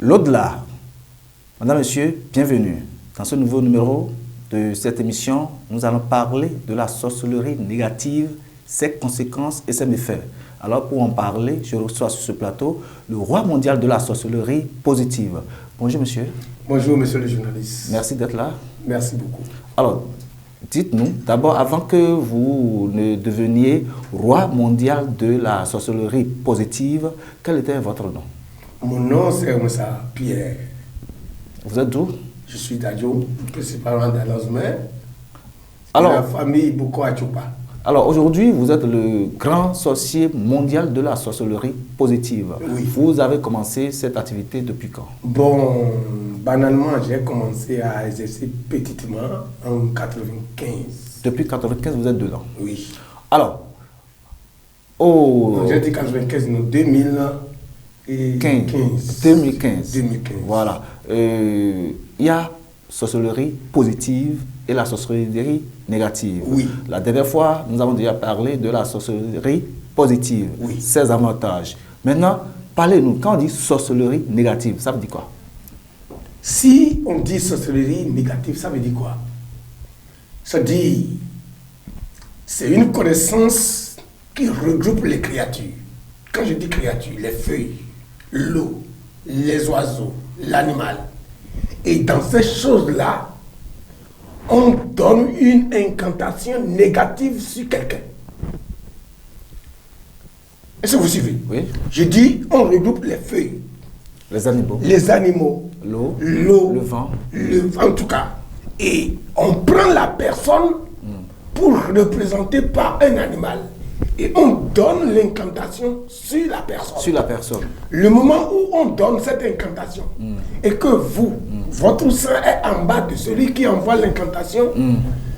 l'au-delà. Madame, Monsieur, bienvenue. Dans ce nouveau numéro de cette émission, nous allons parler de la sorcellerie négative, ses conséquences et ses méfaits. Alors, pour en parler, je reçois sur ce plateau le roi mondial de la sorcellerie positive. Bonjour, monsieur. Bonjour, monsieur le journaliste. Merci d'être là. Merci beaucoup. Alors, dites-nous, d'abord, avant que vous ne deveniez roi mondial de la sorcellerie positive, quel était votre nom? Mon nom, c'est Moussa Pierre. Vous êtes d'où? Je suis d'Adjo, principalement d'Alozmer. Alors, la famille Boko Achupa. Alors, aujourd'hui, vous êtes le grand sorcier mondial de la sorcellerie positive. Oui. Vous avez commencé cette activité depuis quand? Bon, banalement, j'ai commencé à exercer petitement en 95. Depuis 1995, vous êtes dedans. Oui. Alors, J'ai dit 95, non, 2015. 2015. Voilà. Il y a sorcellerie positive et la sorcellerie négative. Oui. La dernière fois, nous avons déjà parlé de la sorcellerie positive, oui. Ses avantages. Maintenant, parlez-nous, quand on dit sorcellerie négative, ça veut dire quoi? Si on dit sorcellerie négative, ça veut dire quoi? Ça dit, c'est une connaissance qui regroupe les créatures. Quand je dis créatures, les feuilles, l'eau, les oiseaux, l'animal. Et dans ces choses-là, on donne une incantation négative sur quelqu'un. Est-ce que vous suivez? Oui. Je dis, on regroupe les feuilles. Les animaux. Les animaux. L'eau. Le vent. Le vent, en tout cas. Et on prend la personne pour représenter par un animal. Et on donne l'incantation sur la personne. Sur la personne. Le moment où on donne cette incantation et que vous, votre sang est en bas de celui qui envoie l'incantation,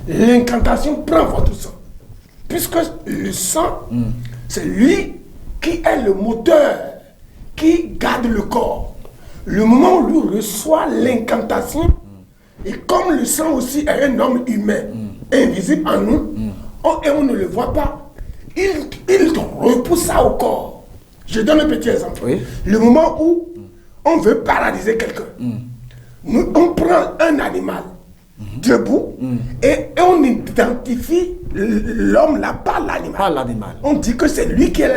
l'incantation prend votre sang. Puisque le sang, c'est lui qui est le moteur, qui garde le corps. Le moment où lui reçoit l'incantation, et comme le sang aussi est un homme humain, invisible en nous, et on ne le voit pas, il repousse ça au corps. Je donne un petit exemple. Oui. Le moment où on veut paralyser quelqu'un, on prend un animal debout et on identifie l'homme là par l'animal. Par l'animal. On dit que c'est lui qui est là,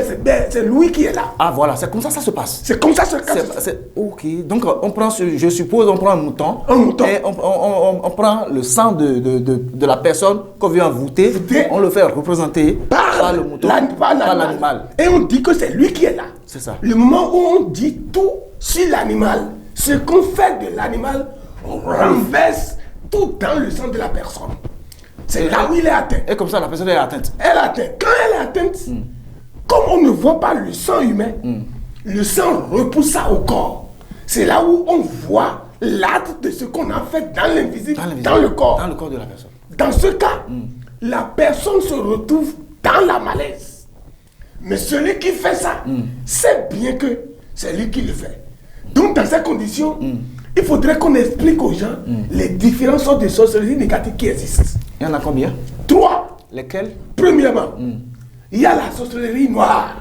c'est lui qui est là. Ah voilà, c'est comme ça que ça se passe. C'est comme ça que ça se passe. Ok, donc on prend, je suppose, on prend un mouton. Et on prend le sang de la personne qu'on vient envoûter, on le fait représenter par le mouton, par l'animal. Et on dit que c'est lui qui est là. C'est ça. Le moment où on dit tout sur l'animal, ce qu'on fait de l'animal, on renverse tout dans le sang de la personne. C'est là où il est atteint. Et comme ça, la personne est atteinte. Elle est atteinte. Quand elle est atteinte, comme on ne voit pas le sang humain, le sang repousse ça au corps. C'est là où on voit l'acte de ce qu'on a fait dans l'invisible, dans le corps. Dans le corps de la personne. Dans ce cas, la personne se retrouve dans la malaise. Mais celui qui fait ça, sait bien que c'est lui qui le fait. Donc dans ces conditions, il faudrait qu'on explique aux gens les différentes sortes de sorcellerie négative qui existent. Il y en a combien? 3. Lesquels? Premièrement, il y a la sorcellerie noire.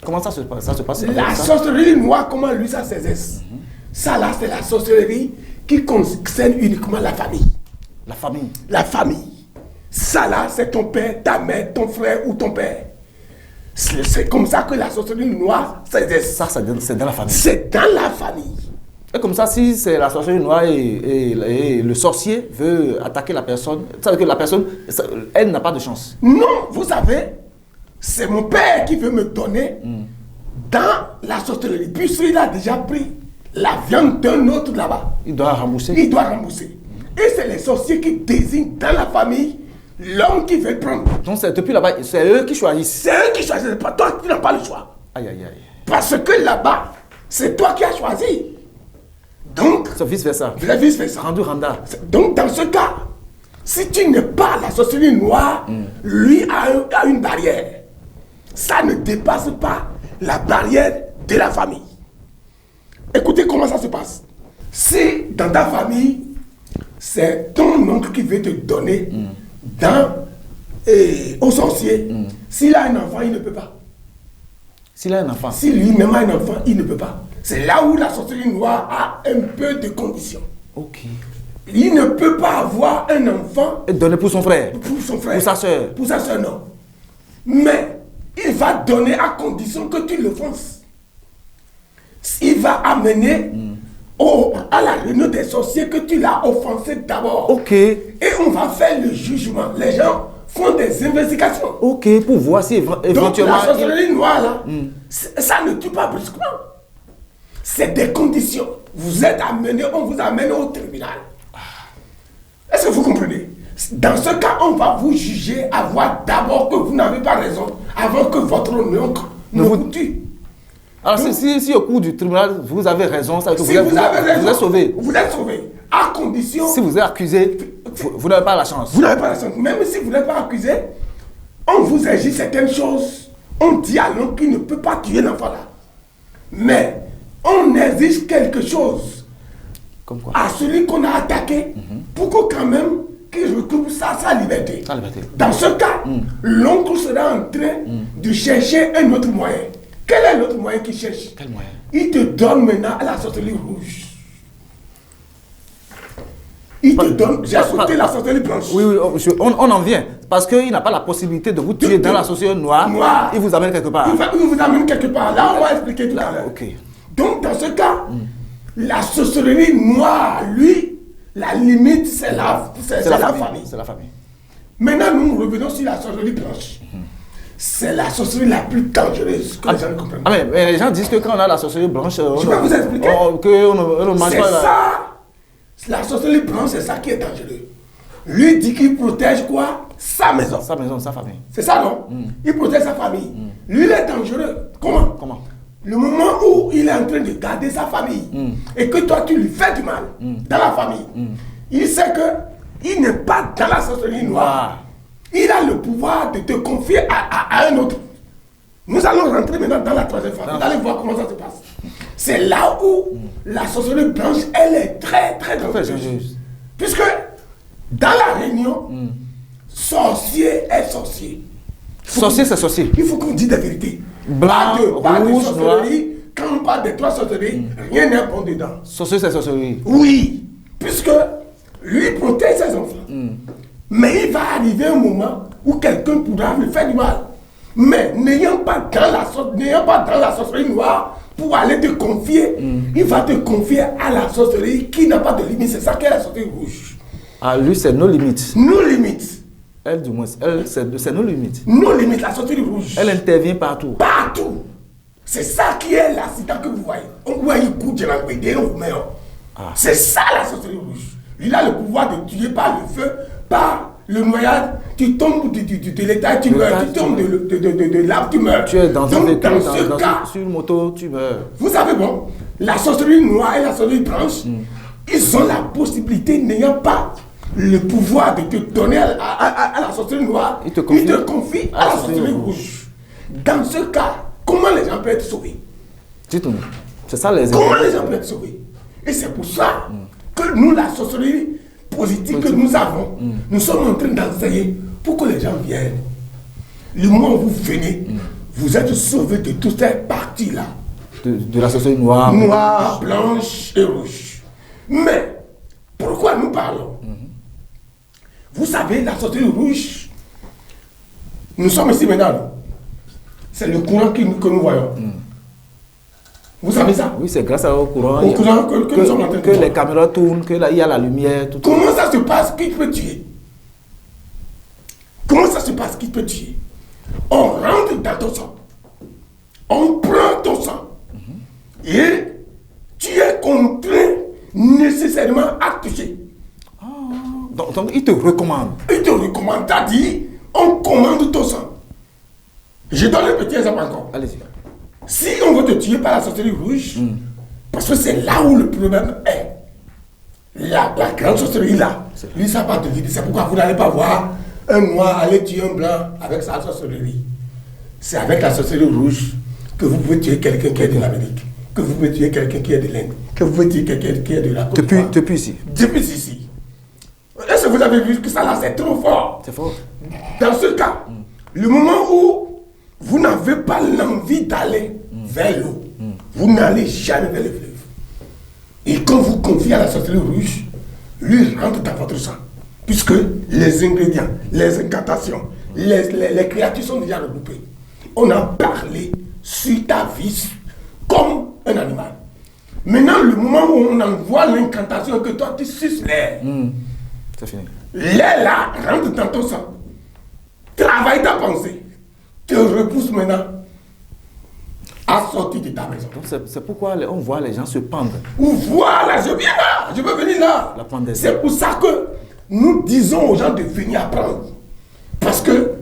Comment ça se passe? La sorcellerie noire, comment lui ça s'exerce? Ça là, c'est la sorcellerie qui concerne uniquement la famille. La famille? La famille. Ça là, c'est ton père, ta mère, ton frère ou ton père. C'est comme ça que la sorcellerie noire s'exerce. Ça, c'est dans la famille? C'est dans la famille. Et comme ça, si c'est la sorcellerie noire et le sorcier veut attaquer la personne, ça veut dire que la personne, elle n'a pas de chance. Non, vous savez, c'est mon père qui veut me donner dans la sorcellerie. Puisqu'il a déjà pris la viande d'un autre là-bas. Il doit rembourser. Il doit rembourser. Et c'est les sorciers qui désignent dans la famille l'homme qui veut prendre. Donc depuis là-bas, c'est eux qui choisissent. C'est eux qui choisissent, pas toi qui n'as pas le choix. Aïe, aïe, aïe. Parce que là-bas, c'est toi qui as choisi. Donc, c'est vice-versa. Vice-versa. Rendu randa. Donc, dans ce cas, si tu n'es pas la sorcellerie noire, lui a une barrière. Ça ne dépasse pas la barrière de la famille. Écoutez comment ça se passe. Si dans ta famille, c'est ton oncle qui veut te donner au sorcier, s'il a un enfant, il ne peut pas. S'il a un enfant. Si lui-même a un enfant, il ne peut pas. C'est là où la sorcellerie noire a un peu de conditions. Ok. Il ne peut pas avoir un enfant. Et donner pour son frère. Pour son frère. Pour sa soeur. Pour sa soeur, non. Mais il va donner à condition que tu l'offenses. Il va amener à la réunion des sorciers que tu l'as offensé d'abord. Ok. Et on va faire le jugement. Les gens font des investigations. Ok, pour voir si éventuellement... Donc la sorcellerie noire, là, ça ne tue pas brusquement. C'est des conditions. Vous êtes amené, on vous amène au tribunal. Est-ce que vous comprenez? Dans ce cas, on va vous juger à voir d'abord que vous n'avez pas raison, avant que votre oncle ne vous tue. Alors, si au cours du tribunal, vous avez raison, ça veut dire que Si vous avez raison, vous êtes sauvé. Vous êtes sauvé. À condition... Si vous êtes accusé, vous n'avez pas la chance. Vous n'avez pas la chance. Même si vous n'êtes pas accusé, on vous agit certaines choses. On dit à l'homme qu'il ne peut pas tuer l'enfant là. Mais on exige quelque chose Comme quoi? à celui qu'on a attaqué pour que quand même qu'il retrouve sa liberté. Sa liberté. Dans ce cas, l'oncle sera en train de chercher un autre moyen. Quel est l'autre moyen qu'il cherche? Quel moyen? Il te donne maintenant à la sorcellerie rouge. Il te donne, j'ai sauté la sorcellerie blanche. Oui, on en vient. Parce qu'il n'a pas la possibilité de vous tuer dans la sorcellerie noire. Il vous amène quelque part. Il vous amène quelque part. Là, on va expliquer tout à l'heure. Ok. Donc, dans ce cas, la sorcellerie noire, lui, la limite, c'est la famille. C'est la famille. Maintenant, nous revenons sur la sorcellerie blanche. C'est la sorcellerie la plus dangereuse que les gens ne comprennent pas. Mais les gens disent que quand on a la sorcellerie blanche, je vais vous expliquer. Qu'on ne mange C'est pas ça. La sorcellerie blanche, c'est ça qui est dangereux. Lui dit qu'il protège quoi? Sa maison. Sa maison, sa famille. C'est ça, non? Il protège sa famille. Lui, il est dangereux. Comment? Le moment où il est en train de garder sa famille et que toi, tu lui fais du mal dans la famille, il sait que il n'est pas dans la sorcellerie noire. Il a le pouvoir de te confier à un autre. Nous allons rentrer maintenant dans la troisième phase. Vous allez voir comment ça se passe. C'est là où la sorcellerie blanche, elle est très, très dangereuse. Puisque dans la réunion, sorcier est sorcier. Sorcier, c'est sorcier. Il faut qu'on dise la vérité. Blanc, rouge, noir. Quand on parle des trois sorcelleries, rien n'est bon dedans. Sorcier, c'est sorcellerie. Oui, puisque lui protège ses enfants. Mais il va arriver un moment où quelqu'un pourra lui faire du mal. Mais n'ayant pas dans la sorcellerie noire pour aller te confier, il va te confier à la sorcellerie qui n'a pas de limite. C'est ça qu'est la sorcellerie rouge. Ah, lui, c'est nos limites. Nos limites. Elle, du moins, c'est nos limites. Nos limites, la sorcellerie rouge. Elle intervient partout. Partout. C'est ça qui est l'accident que vous voyez. On voit un coup de la gueule, on vous met. C'est ça la sorcellerie rouge. Il a le pouvoir de tuer par le feu, par le noyade. Tu tombes de l'état, tu meurs. Tu tombes de l'arbre, tu meurs. Tu es dans un véhicule, sur une moto, tu meurs. Vous savez, bon, la sorcellerie noire et la sorcellerie blanche, ils ont la possibilité, n'ayant pas le pouvoir de te donner à la sorcellerie noire, ils te confient à la sorcellerie rouge. Dans ce cas, comment les gens peuvent être sauvés? Dites-nous, c'est ça les Comment les gens peuvent être sauvés? Et c'est pour ça que nous, la sorcellerie positive que nous avons, nous sommes en train d'enseigner pour que les gens viennent. Le moment où vous venez, vous êtes sauvés de toutes ces parties-là. De la sorcellerie noire. Noire, blanche et rouge. Mais, pourquoi nous parlons? Vous savez, la sorcellerie rouge, nous sommes ici maintenant. C'est le courant que nous voyons. Vous savez ça? Oui, c'est grâce au courant. Au courant que nous sommes en train de que les caméras tournent, qu'il y a la lumière. Tout Comment ça se passe qu'il peut tuer? Comment ça se passe qu'il peut tuer? On rentre dans ton sang. On prend ton sang. Et tu es contraint nécessairement à toucher. Donc il te recommande. Il te recommande, t'as dit, on commande ton sang. Je donne un petit exemple encore. Allez-y. Si on veut te tuer par la sorcellerie rouge, parce que c'est là où le problème est. La grande sorcellerie là, lui ça va te dire, c'est pourquoi vous n'allez pas voir un noir aller tuer un blanc avec sa sorcellerie. C'est avec la sorcellerie rouge que vous pouvez tuer quelqu'un qui est de l'Amérique, que vous pouvez tuer quelqu'un qui est de l'Inde, que vous pouvez tuer quelqu'un qui est de la Côte d'Ivoire. Depuis ici. Depuis ici. Est-ce que vous avez vu que ça là c'est trop fort? C'est fort. Dans ce cas, le moment où vous n'avez pas l'envie d'aller vers l'eau. Vous n'allez jamais vers le fleuve. Et quand vous confiez à la sorcellerie rouge, lui rentre dans votre sang. Puisque les ingrédients, les incantations, les créatures sont déjà regroupées. On a parlé sur ta vie comme un animal. Maintenant, le moment où on envoie l'incantation que toi tu suces l'air, c'est fini. L'air là rentre dans ton sang. Travaille ta pensée. Te repousse maintenant à sortir de ta maison. Donc c'est pourquoi on voit les gens se pendre. Ou voilà, je viens là, je veux venir là. C'est pour ça que nous disons aux gens de venir apprendre. Parce que,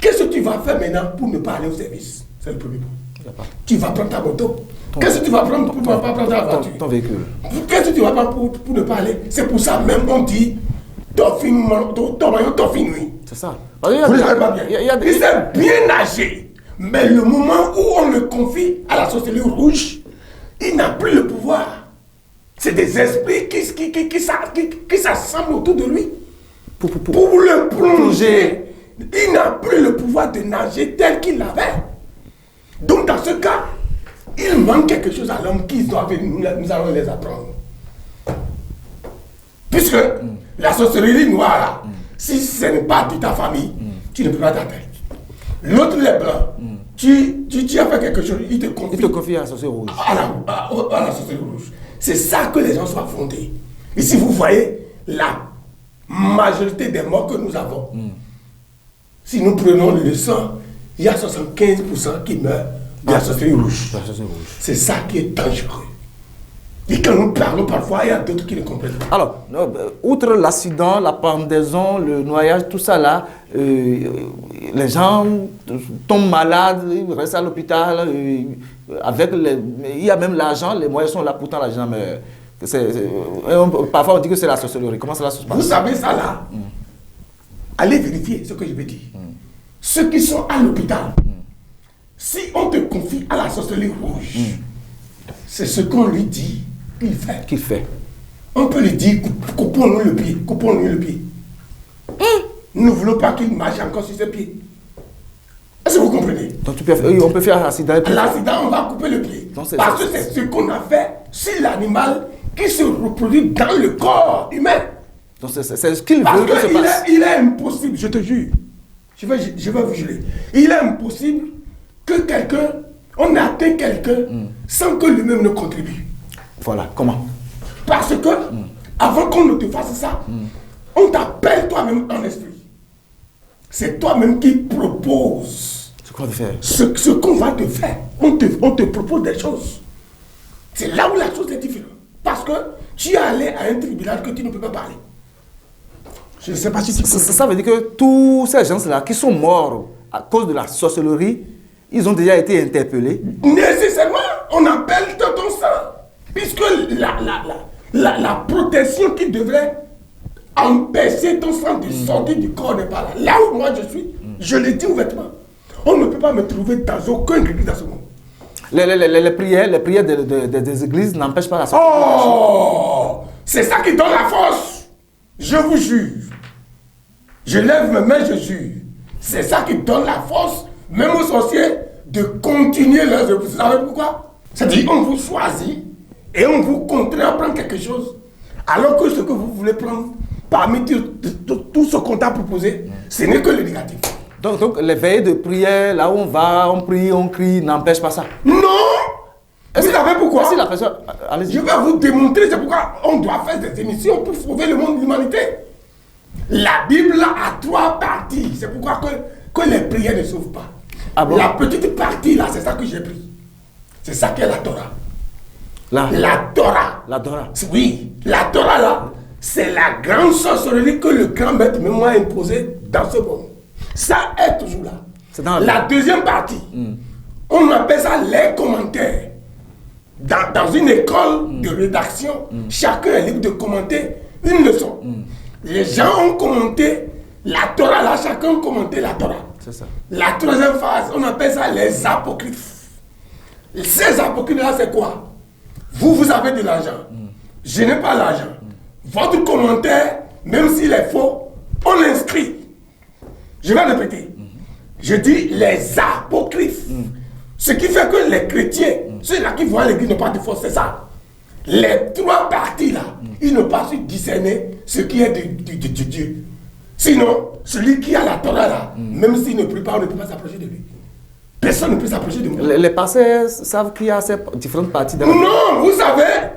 qu'est-ce que tu vas faire maintenant pour ne pas aller au service? C'est le premier point. Tu vas prendre ta moto. Qu'est-ce que tu vas prendre pour ne pas prendre ta voiture? Ton véhicule. Qu'est-ce que tu vas prendre pour ne pas aller? C'est pour ça même on dit, ton nuit. C'est ça. Vous ne savez pas bien. Il sait bien nager. Mais le moment où on le confie à la sorcellerie rouge, il n'a plus le pouvoir. C'est des esprits qui s'assemblent autour de lui pour le plonger. Il n'a plus le pouvoir de nager tel qu'il l'avait. Donc dans ce cas, il manque quelque chose à l'homme qui doit venir, nous allons les apprendre. Puisque la sorcellerie noire, là, si ce n'est pas de ta famille, tu ne peux pas t'atteindre. L'autre, les blancs, tu as fait quelque chose, il te confie à la sorcellerie rouge. À la sorcellerie rouge. C'est ça que les gens soient fondés. Ici, vous voyez la majorité des morts que nous avons. Si nous prenons le sang, il y a 75% qui meurent de la sorcellerie rouge. C'est ça qui est dangereux. Et quand nous parlons parfois, il y a d'autres qui ne comprennent pas. Alors, outre l'accident, la pendaison, le noyage, tout ça là, les gens tombent malades, ils restent à l'hôpital, il y a même l'argent, les moyens sont là, pourtant l'argent meurt. Parfois on dit que c'est la sorcellerie. Comment cela se passe? Vous savez ça là? Allez vérifier ce que je vais dire. Ceux qui sont à l'hôpital, si on te confie à la sorcellerie rouge, c'est ce qu'on lui dit qu'il fait. On peut lui dire, coupons-lui le pied, coupons-lui le pied. Nous ne voulons pas qu'il marche encore sur ses pieds. Est-ce que vous comprenez? Donc on peut faire un accident. L'accident, on va couper le pied. Parce que c'est ce qu'on a fait sur l'animal qui se reproduit dans le corps humain. Donc c'est ce qu'il veut que se passe. Il est impossible, je te jure. Je vais vous jurer. Il est impossible que quelqu'un, on atteint quelqu'un sans que lui-même ne contribue. Voilà, comment? Parce que, avant qu'on ne te fasse ça, on t'appelle toi-même en esprit. C'est toi-même qui propose ce qu'on va te faire. On te propose des choses. C'est là où la chose est différente. Parce que tu es allé à un tribunal que tu ne peux pas parler. Je ne sais pas si tu comprends. Ça veut dire que tous ces gens-là qui sont morts à cause de la sorcellerie, ils ont déjà été interpellés. Nécessairement, on appelle ton sang. Puisque la protection qui devrait empêcher ton sang de sortir du corps n'est pas là. Là où moi je suis, je le dis ouvertement. On ne peut pas me trouver dans aucun église dans ce monde. Les prières des églises n'empêchent pas la sorcellerie. Oh! C'est ça qui donne la force. Je vous jure. Je lève mes mains, je jure. C'est ça qui donne la force, même aux sorciers, de continuer leurs œuvres. Vous savez pourquoi? C'est-à-dire on vous choisit et on vous contraint à prendre quelque chose, alors que ce que vous voulez prendre, parmi tout ce qu'on t'a proposé, ce n'est que le négatif. Donc les veillées de prière, là où on va, on prie, on crie, n'empêche pas ça? Non! Vous savez pourquoi? Si la personne... Je vais vous démontrer, c'est pourquoi on doit faire des émissions pour sauver le monde de l'humanité. La Bible a 3 parties. C'est pourquoi que les prières ne sauvent pas. Ah bon? La petite partie là, c'est ça que j'ai pris. C'est ça qu'est la Torah. La Torah. La Torah. Oui, la Torah là, c'est la grande sorcellerie que le grand maître me m'a imposée dans ce monde. Ça est toujours là. La deuxième partie, on appelle ça les commentaires. Dans une école de rédaction, chacun est libre de commenter une leçon. Les gens ont commenté la Torah là, chacun a commenté la Torah. C'est ça. La troisième phase, on appelle ça les apocryphes. Ces apocryphes là, c'est quoi? Vous avez de l'argent. Je n'ai pas l'argent. Votre commentaire, même s'il est faux, on l'inscrit. Je vais répéter. Je dis les apocryphes. Ce qui fait que les chrétiens, ceux-là qui vont à l'église n'ont pas de force, c'est ça. Les trois parties là, ils n'ont pas su discerner ce qui est de Dieu. Sinon, celui qui a la Torah là, même s'il ne prie pas, on ne peut pas s'approcher de lui. Personne ne peut s'approcher de moi. Les pasteurs savent qu'il y a ces différentes parties dans la Bible. Non, vous savez,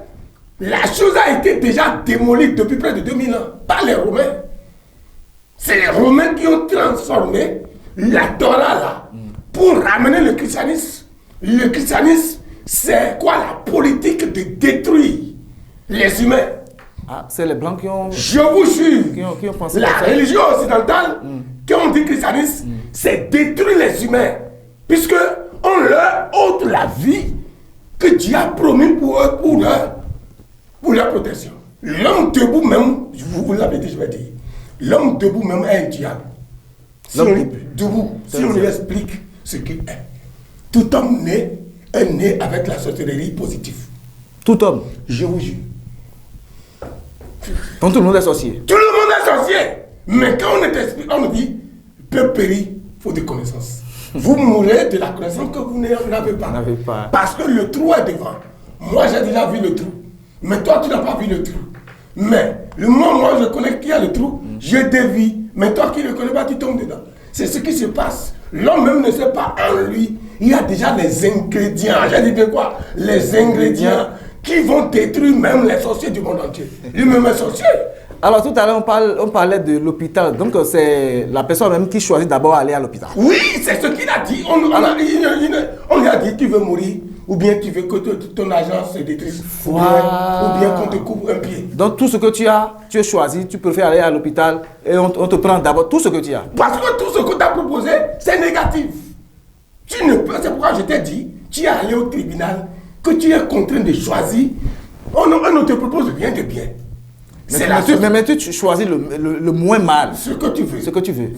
la chose a été déjà démolie depuis près de 2000 ans par les Romains. C'est les Romains qui ont transformé la Torah là pour ramener le christianisme. Le christianisme, c'est quoi la politique de détruire les humains? Ah, c'est les Blancs qui ont... Je vous jure, qui ont pensé la comme ça. religion occidentale, qui ont dit christianisme, c'est détruire les humains. Puisque on leur ôte la vie que Dieu a promis pour eux, pour leur protection. L'homme debout même, vous l'avez dit, je vais dire, l'homme debout même est un diable. Si L'homme debout, si on lui explique ce qu'il est. Tout homme né est né avec la sorcellerie positive. Tout homme. Je vous jure. Donc tout le monde est sorcier. Tout le monde est sorcier. Mais quand on est expliqué, on nous dit, peuple périt, faut des connaissances. Vous mourrez de la connaissance que vous n'avez pas. N'avez pas. Parce que le trou est devant. Moi, j'ai déjà vu le trou. Mais toi, tu n'as pas vu le trou. Mais le moment où moi, je connais qu'il y a le trou, je dévie. Mais toi qui ne le connais pas, tu tombes dedans. C'est ce qui se passe. L'homme même ne sait pas en lui. Il y a déjà les ingrédients. J'ai dit de quoi? Les ingrédients qui vont détruire même les sorciers du monde entier. Lui-même est sorcier. Alors tout à l'heure, on parlait de l'hôpital. Donc c'est la personne même qui choisit d'abord aller à l'hôpital. Oui, c'est ce qu'il a dit. On lui a dit, tu veux mourir, ou bien tu veux que ton argent se détruise, ou bien qu'on te coupe un pied. Donc tout ce que tu as choisi, tu préfères aller à l'hôpital et on te prend d'abord tout ce que tu as. Parce que tout ce que tu as proposé, c'est négatif. Tu ne peux, c'est pourquoi je t'ai dit, tu es allé au tribunal, que tu es contraint de choisir. On ne te propose rien de bien. Mais tu choisis le moins mal. Ce que tu veux. Ce que tu veux.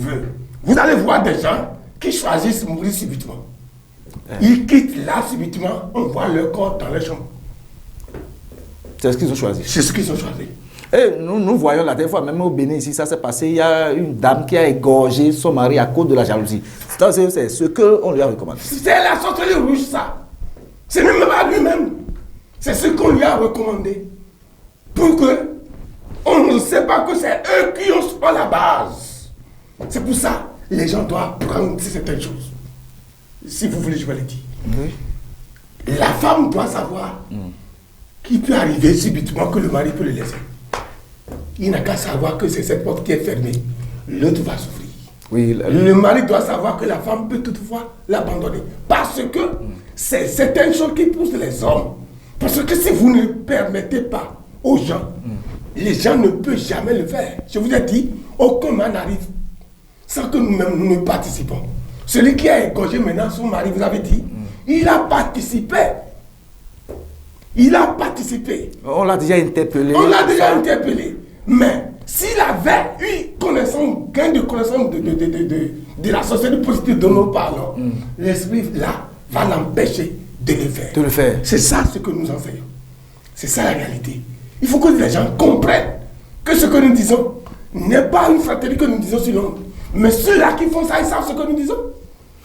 Vous allez voir des gens qui choisissent mourir subitement. Ils quittent là subitement, on voit leur corps dans les chambre. C'est ce qu'ils ont choisi. C'est ce qu'ils ont choisi. Et nous voyons la dernière fois, même au Bénin ici, ça s'est passé, il y a une dame qui a égorgé son mari à cause de la jalousie. C'est ce qu'on lui a recommandé. C'est la sorcellerie rouge, ça. Ce n'est même pas lui-même. C'est ce qu'on lui a recommandé. Pour que on ne sait pas que c'est eux qui ont la base. C'est pour ça les gens doivent prendre certaines choses. Si vous voulez, je vais le dire. Oui. La femme doit savoir qu'il peut arriver subitement que le mari peut le laisser. Il n'a qu'à savoir que c'est cette porte qui est fermée. L'autre va souffrir. Oui, le mari doit savoir que la femme peut toutefois l'abandonner. Parce que c'est certaines choses qui poussent les hommes. Parce que si vous ne permettez pas aux gens, les gens ne peuvent jamais le faire. Je vous ai dit, aucun mal n'arrive sans que nous-mêmes nous ne participons. Celui qui a égorgé maintenant son mari, vous avez dit, il a participé. Il a participé. On l'a déjà interpellé. On l'a déjà interpellé. Mais s'il avait eu connaissance, gain de connaissance de la société positive dont nous parlons, l'esprit là va l'empêcher de le faire. De le faire. C'est ça ce que nous enseignons. C'est ça la réalité. Il faut que les gens comprennent que ce que nous disons n'est pas une fraternité que nous disons sur l'ombre. Mais ceux-là qui font ça, ils savent ce que nous disons.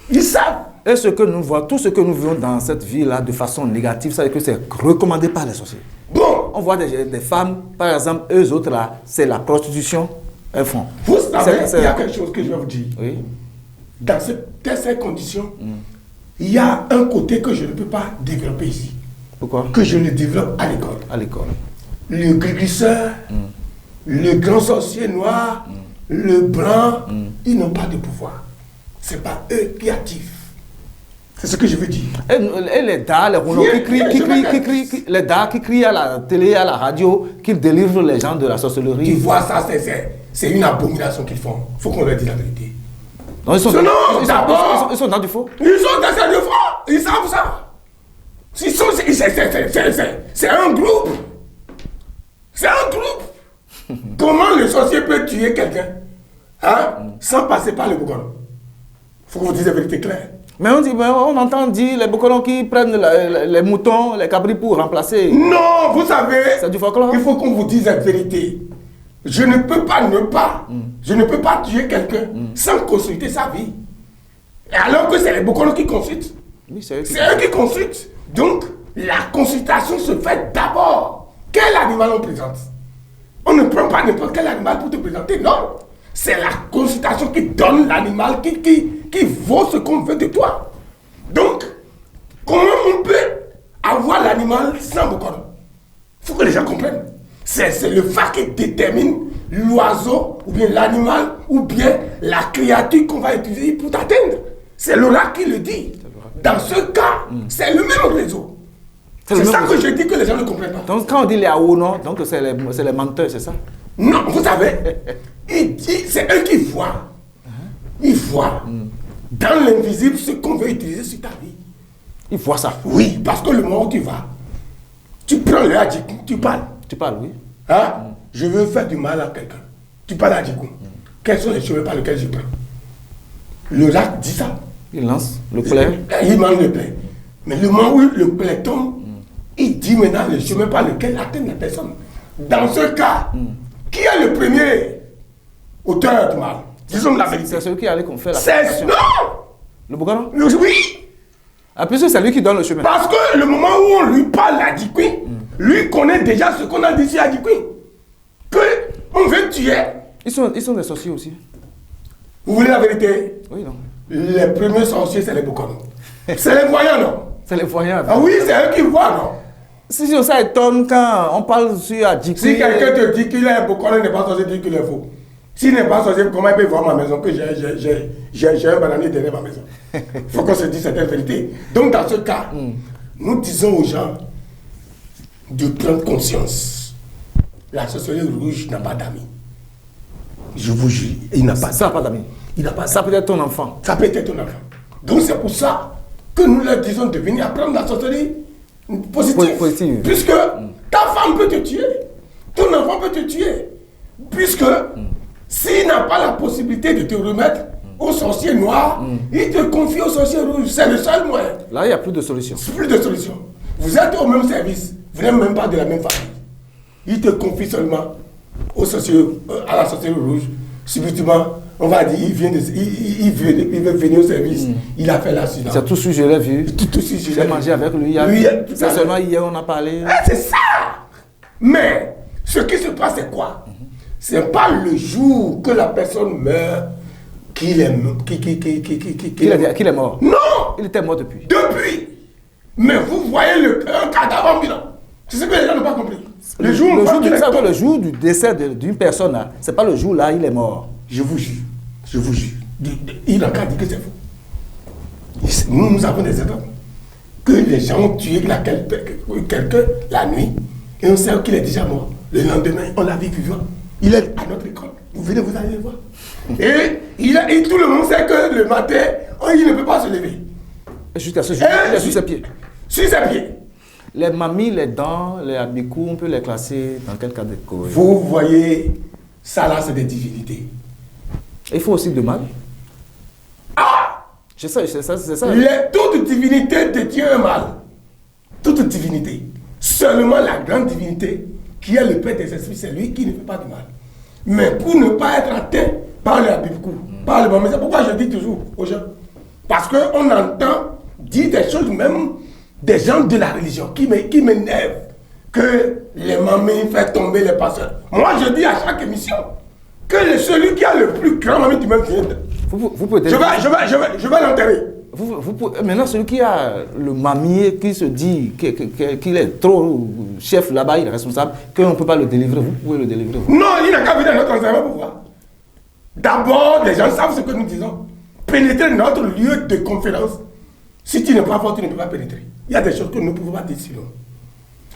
Ils savent. Et ce que nous voyons, tout ce que nous vivons dans cette vie-là de façon négative, c'est que c'est recommandé par les sociétés. Bon. On voit des femmes, par exemple, eux autres là, c'est la prostitution, elles font. Vous savez, il y a quelque chose que je vais vous dire. Oui. Dans ces conditions, il y a un côté que je ne peux pas développer ici. Pourquoi? Que je le développe à l'école. À l'école. Le gris-glisseur, le grand sorcier noir, le blanc, ils n'ont pas de pouvoir. Ce n'est pas eux qui activent. C'est ce que je veux dire. Et les dards, les rouleaux les dards qui crient à la télé, à la radio, qui délivrent les gens de la sorcellerie. Tu vois ça, c'est une abomination qu'ils font. Il faut qu'on leur dise la vérité. Non, ils sont dans du faux. Ils sont dans du faux. Ils savent ça. C'est un groupe. C'est un groupe. Comment le sorcier peut tuer quelqu'un sans passer par le bougon? Il faut que vous disiez la vérité claire. Mais on entend dire les Bokolons qui prennent les moutons, les cabris pour remplacer. Non, vous savez, c'est du folklore. Il faut qu'on vous dise la vérité. Je ne peux pas Je ne peux pas tuer quelqu'un sans consulter sa vie. Alors que c'est les Bokono qui consultent. Oui, c'est eux qui consultent. Donc, la consultation se fait d'abord. Quel animal on présente? On ne prend pas n'importe quel animal pour te présenter, non. C'est la consultation qui donne l'animal qui vaut ce qu'on veut de toi. Donc, comment on peut avoir l'animal sans Bokono? Il faut que les gens comprennent. C'est le fait qui détermine l'oiseau, ou bien l'animal, ou bien la créature qu'on va utiliser pour t'atteindre. C'est l'oracle qui le dit. Dans ce cas, c'est le même réseau. C'est ça que je dis que les gens ne comprennent pas. Donc quand on dit les Aouno, donc c'est les menteurs, c'est ça? Non, vous savez, c'est eux qui voient. Ils voient dans l'invisible ce qu'on veut utiliser sur ta vie. Ils voient ça? Oui, parce que le moment où tu vas, tu prends le Hadjikou, tu parles. Tu parles, oui. Hein? Je veux faire du mal à quelqu'un. Tu parles à Hadjikou. Quels sont les chemins par lesquels je prends? L'oracle dit ça. Il lance le plaid. Il mange le plaid. Mais le moment où le plaid tombe, il dit maintenant le chemin par lequel atteindre la personne. Dans ce cas, qui est le premier auteur du mal? Disons la vérité. C'est celui qui allait faire la C'est... Non! Le Bokono? Oui! Ah, puisque c'est lui qui donne le chemin. Parce que le moment où on lui parle à Djikoui, lui connaît déjà ce qu'on a dit sur Djikoui. Que on veut tuer. Ils sont des sorciers aussi. Vous voulez la vérité? Oui, non. Les premiers sorciers, c'est les Bokono. C'est les voyants, non? C'est les voyants. Ah oui, c'est eux qui voient, non? Si ça étonne quand on parle sur Adjikoui. Si quelqu'un te dit qu'il est Bokono, il n'est pas sorcier, dit qu'il est faux. S'il n'est pas sorcier, comment il peut voir ma maison que j'ai un bananier derrière ma maison? Il faut qu'on se dise cette vérité. Donc dans ce cas, nous disons aux gens de prendre conscience. La sorcellerie rouge n'a pas d'amis. Je vous jure, il n'a pas. Ça n'a pas d'amis. Il n'a pas. Ça peut être ton enfant. Ça peut être ton enfant. Donc c'est pour ça que nous leur disons de venir apprendre la sorcellerie positive. Puisque ta femme peut te tuer, ton enfant peut te tuer. Puisque s'il n'a pas la possibilité de te remettre au sorcier noir, il te confie au sorcier rouge. C'est le seul moyen. Là, il n'y a plus de solution. Plus de solution. Vous êtes au même service. Vous n'êtes même pas de la même famille. Il te confie seulement au sorcier, à la sorcière rouge. Subitement, on va dire, il veut venir au service. Il a fait l'accident. C'est tout sujet, je l'ai vu. Tout sujet. J'ai mangé avec lui. C'est seulement hier, on a parlé. Ah, c'est ça. Mais, ce qui se passe, c'est quoi? C'est pas le jour que la personne meurt qu'il est mort. Non! Il était mort depuis. Depuis! Mais vous voyez un cadavre ambulant. C'est ce que les gens n'ont pas compris. Le jour du décès d'une personne, c'est pas le jour là, il est mort. Je vous jure. Il n'a qu'à dire que c'est faux. Nous avons des exemples. Que les gens ont tué quelqu'un la nuit et on sait qu'il est déjà mort. Le lendemain, on l'a vu vivant. Il est à notre école. Vous venez, vous allez le voir. Et tout le monde sait que le matin, il ne peut pas se lever. Jusqu'à ce jour, il est sur ses pieds. Sur ses pieds. Les mamies, les dents, les abicous, on peut les classer dans quel catégorie? Vous voyez, ça là, c'est des divinités. Il faut aussi de mal. Ah! C'est ça. Toute divinité détient un mal. Toute divinité. Seulement la grande divinité, qui est le Père des esprits, c'est lui qui ne fait pas de mal. Mais pour ne pas être atteint par le abicou, par le mamies, c'est pourquoi je dis toujours aux gens. Parce qu'on entend dire des choses même des gens de la religion qui m'énervent, que les mamies font tomber les pasteurs. Moi, je dis à chaque émission que celui qui a le plus grand mamie du même vient. Vous pouvez je vais l'enterrer. Maintenant, celui qui a le mamier, qui se dit qu'il est trop chef là-bas, il est responsable, qu'on ne peut pas le délivrer, vous pouvez le délivrer. Non, il n'a qu'à venir à notre enseignement pour voir. D'abord, les gens savent ce que nous disons. Pénétrer notre lieu de conférence. Si tu n'es pas fort, tu ne peux pas pénétrer. Il y a des choses que nous ne pouvons pas dire sinon.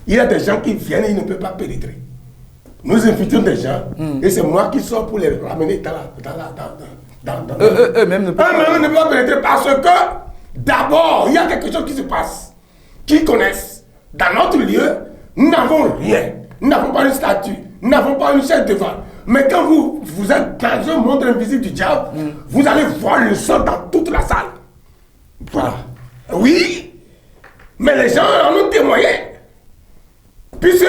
Il y a des gens qui viennent et ils ne peuvent pas pénétrer. Nous invitons des gens et c'est moi qui sors pour les ramener eux-mêmes ne peuvent pas pénétrer parce que d'abord, il y a quelque chose qui se passe. Qu'ils connaissent. Dans notre lieu, nous n'avons rien. Nous n'avons pas une statue. Nous n'avons pas une chaise devant. Mais quand vous êtes dans un monde invisible du diable, vous allez voir le sang dans toute la salle. Voilà. Oui, mais les gens en ont témoigné. Puisque,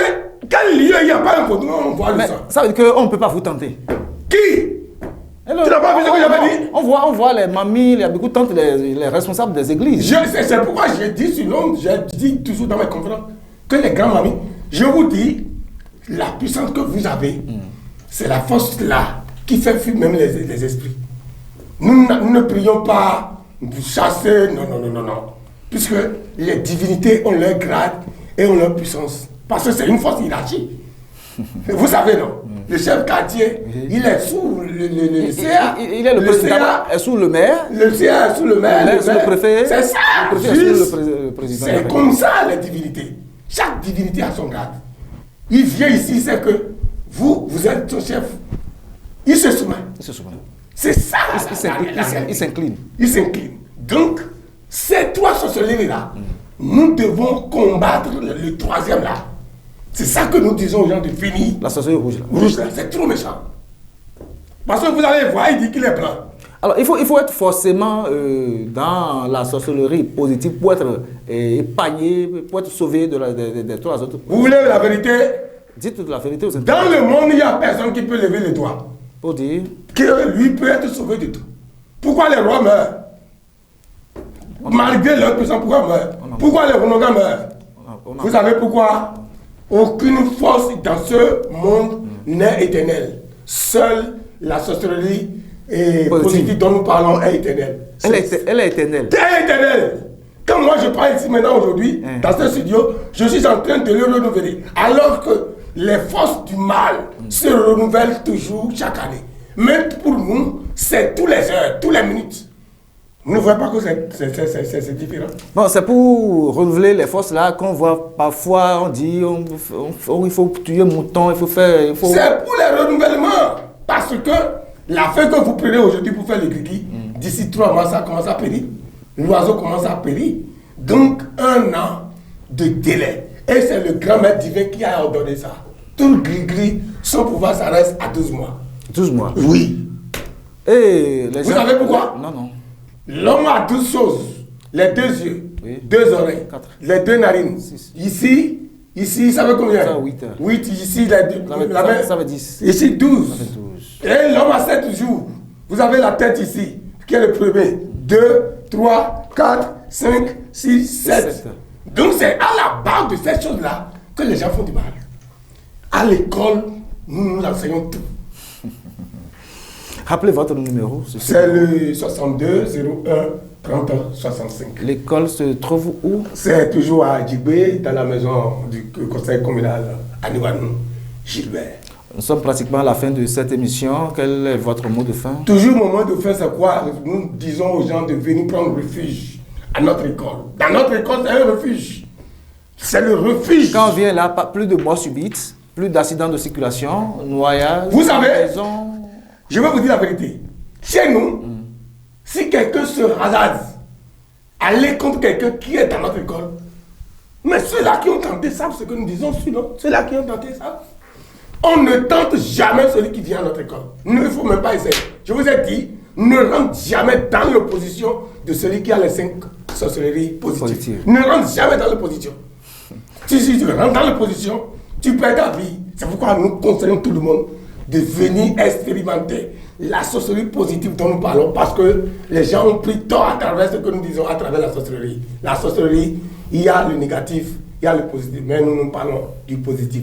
quel lieu il n'y a pas un photo, on voit le sang. Ça veut dire qu'on ne peut pas vous tenter. Qui? Le Tu n'as pas vu ce que j'avais dit? On voit les mamies, il y a beaucoup de tantes, les responsables des églises. C'est pourquoi j'ai dit sinon, j'ai dit toujours dans mes conférences que les grands mamies, je vous dis, la puissance que vous avez, c'est la force là qui fait fuir même les esprits. Nous ne prions pas vous chasser, non. Puisque les divinités ont leur grade et ont leur puissance. Parce que c'est une force hiérarchique. Vous savez, non? Le chef quartier, il est sous le CA. Il est le président, est sous le maire. Le CA est sous le maire. Le maire est sous le préfet. C'est ça. Le préfet est sous le président. C'est comme ça, les divinités. Chaque divinité a son grade. Il vient ici, c'est que vous êtes son chef. Il se soumet. C'est ça. Il s'incline. Il s'incline. Donc, ces trois sorcelleries-là, nous devons combattre le troisième là. C'est ça que nous disons aux gens de finir. La sorcellerie rouge là. Rouge là, c'est trop méchant. Parce que vous allez voir, il dit qu'il est blanc. Alors, il faut être forcément dans la sorcellerie positive pour être épargné, pour être sauvé de trois autres. Vous voulez la vérité? Dites la vérité aux Dans le monde, il n'y a personne qui peut lever le doigt. Pour dire que lui peut être sauvé de tout. Pourquoi les rois meurent? Malgré leur puissance, pourquoi ils meurent? Pourquoi les renégats meurent? Vous savez pourquoi? Aucune force dans ce monde n'est éternelle. Seule la sorcellerie positive dont nous parlons est éternelle. Elle est éternelle. Elle est éternelle. Quand moi je parle ici maintenant aujourd'hui, dans ce studio, je suis en train de le renouveler. Alors que les forces du mal se renouvellent toujours chaque année. Même pour nous, c'est tous les heures, tous les minutes. Vous ne voyez pas que c'est différent? Bon, c'est pour renouveler les forces là qu'on voit parfois, on dit il faut tuer un mouton, il faut faire... C'est pour les renouvellements. Parce que la feuille que vous prenez aujourd'hui pour faire le grigui, d'ici 3 mois, ça commence à périr. L'oiseau commence à périr. Donc, 1 an de délai. Et c'est le grand maître divin qui a ordonné ça. Tout le gris-gris, son pouvoir s'arrête à 12 mois. 12 mois? Oui. Et vous savez pourquoi? Non. L'homme a 12 choses. Les 2 yeux, 2 oreilles, 4. les 2 narines. 6. Ici, vous savez combien? Ça, 8. 8, ici, ça veut 10. Ici, 12. Ça fait 12. Et l'homme a 7 jours. Vous avez la tête ici, qui est le premier. 2, 3, 4, 5, 6, 7. Donc c'est à la base de ces choses-là que les gens font du mal. À l'école, nous enseignons tout. Rappelez votre numéro. C'est le 62 01 30 65. L'école se trouve où? C'est toujours à Djibé, dans la maison du conseil communal à Nouanou, Gilbert. Nous sommes pratiquement à la fin de cette émission. Quel est votre mot de fin? Toujours mon mot de fin, c'est quoi? Nous disons aux gens de venir prendre refuge à notre école. Dans notre école, c'est un refuge. C'est le refuge. Quand on vient là, plus de mort subite, plus d'accidents de circulation, noyades. Vous savez, je vais vous dire la vérité. Chez nous, si quelqu'un se hasarde, aller contre quelqu'un qui est dans notre école, mais ceux-là qui ont tenté savent ce que nous disons, sinon, ceux-là qui ont tenté savent. On ne tente jamais celui qui vient à notre école. Il ne faut même pas essayer. Je vous ai dit, ne rentre jamais dans l'opposition de celui qui a les 5 sorcelleries positives. Ne rentre jamais dans l'opposition. Si tu rentres dans l'opposition, tu perds ta vie. C'est pourquoi nous conseillons tout le monde de venir expérimenter la sorcellerie positive dont nous parlons, parce que les gens ont pris tort à travers ce que nous disons à travers la sorcellerie. La sorcellerie, il y a le négatif, il y a le positif, mais nous parlons du positif.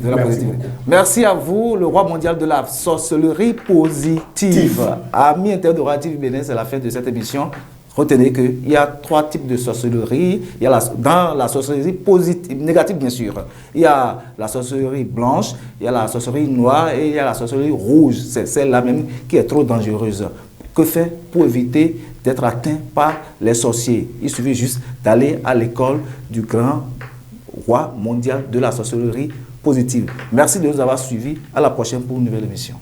Merci à vous, le roi mondial de la sorcellerie positive. Amis internautes de Radio Bénin, c'est la fin de cette émission. Retenez qu'il y a 3 types de sorcellerie. Il y a dans la sorcellerie positive, négative bien sûr. Il y a la sorcellerie blanche, il y a la sorcellerie noire et il y a la sorcellerie rouge. C'est celle-là même qui est trop dangereuse. Que faire pour éviter d'être atteint par les sorciers? Il suffit juste d'aller à l'école du grand roi mondial de la sorcellerie positive. Merci de nous avoir suivis. À la prochaine pour une nouvelle émission.